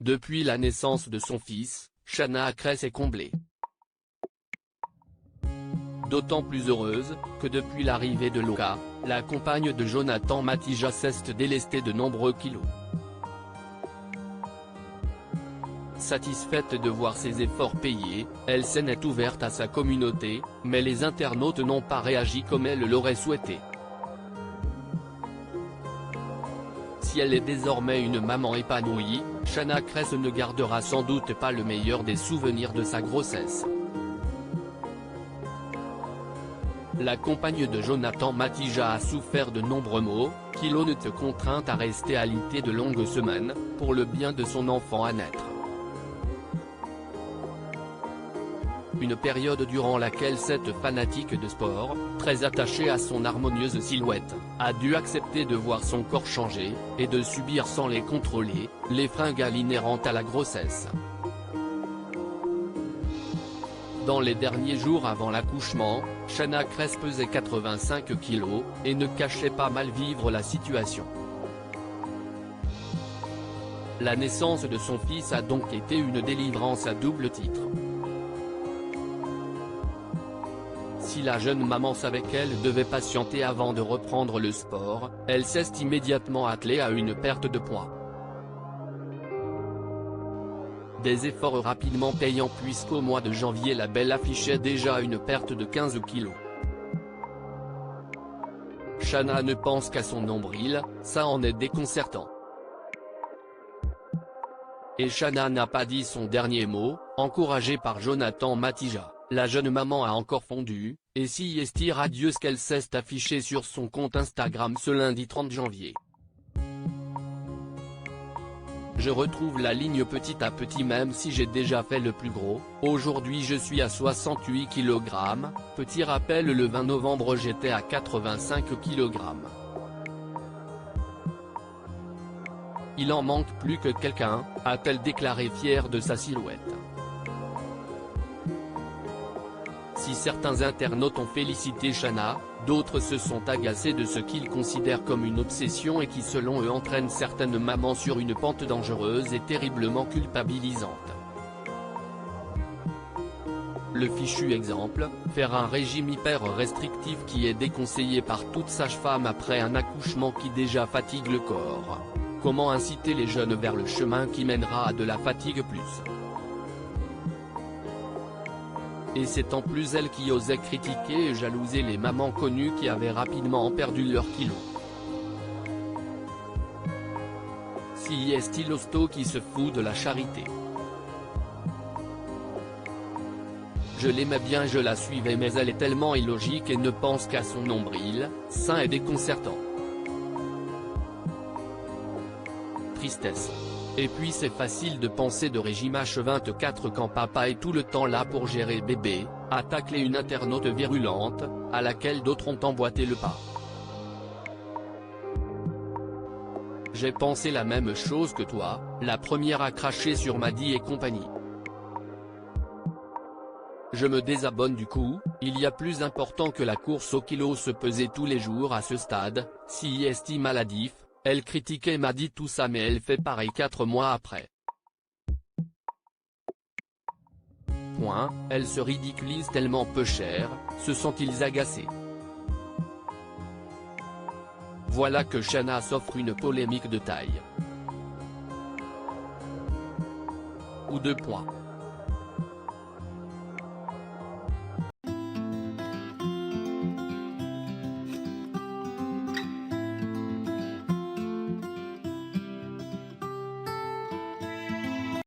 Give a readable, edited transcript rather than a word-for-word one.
Depuis la naissance de son fils, Shanna Cress est comblée. D'autant plus heureuse, que depuis l'arrivée de Loka, la compagne de Jonathan Matija cesse de délester de nombreux kilos. Satisfaite de voir ses efforts payés, elle s'en est ouverte à sa communauté, mais les internautes n'ont pas réagi comme elle l'aurait souhaité. Si elle est désormais une maman épanouie, Shanna Cress ne gardera sans doute pas le meilleur des souvenirs de sa grossesse. La compagne de Jonathan Matija a souffert de nombreux maux, qui l'ont contrainte à rester alitée de longues semaines, pour le bien de son enfant à naître. Une période durant laquelle cette fanatique de sport, très attachée à son harmonieuse silhouette, a dû accepter de voir son corps changer, et de subir sans les contrôler, les fringales inhérentes à la grossesse. Dans les derniers jours avant l'accouchement, Shanna Cress pesait 85 kg, et ne cachait pas mal vivre la situation. La naissance de son fils a donc été une délivrance à double titre. Si la jeune maman savait qu'elle devait patienter avant de reprendre le sport, elle s'est immédiatement attelée à une perte de poids. Des efforts rapidement payants puisqu'au mois de janvier la belle affichait déjà une perte de 15 kg. Shanna ne pense qu'à son nombril, ça en est déconcertant. Et Shanna n'a pas dit son dernier mot, encouragée par Jonathan Matija. La jeune maman a encore fondu, et si est radieuse qu'elle s'est affichée sur son compte Instagram ce lundi 30 janvier. Je retrouve la ligne petit à petit même si j'ai déjà fait le plus gros, aujourd'hui je suis à 68 kg, petit rappel le 20 novembre j'étais à 85 kg. Il en manque plus que quelqu'un, a-t-elle déclaré fière de sa silhouette. Si certains internautes ont félicité Shanna, d'autres se sont agacés de ce qu'ils considèrent comme une obsession et qui selon eux entraîne certaines mamans sur une pente dangereuse et terriblement culpabilisante. Le fichu exemple, faire un régime hyper restrictif qui est déconseillé par toute sage-femme après un accouchement qui déjà fatigue le corps. Comment inciter les jeunes vers le chemin qui mènera à de la fatigue plus. Et c'est en plus elle qui osait critiquer et jalouser les mamans connues qui avaient rapidement perdu leurs kilos. Si est l'hosto qui se fout de la charité. Je l'aimais bien, je la suivais mais elle est tellement illogique et ne pense qu'à son nombril, ça est déconcertant. Tristesse. Et puis c'est facile de penser de régime H24 quand papa est tout le temps là pour gérer bébé, a taclé une internaute virulente, à laquelle d'autres ont emboîté le pas. J'ai pensé la même chose que toi, la première à cracher sur Maddy et compagnie. Je me désabonne du coup, il y a plus important que la course au kilo se peser tous les jours à ce stade, si est maladif. Elle critiquait Maddy tout ça mais elle fait pareil 4 mois après. Point, elle se ridiculise tellement peu cher, se sont-ils agacés. Voilà que Shanna s'offre une polémique de taille. Ou 2 points.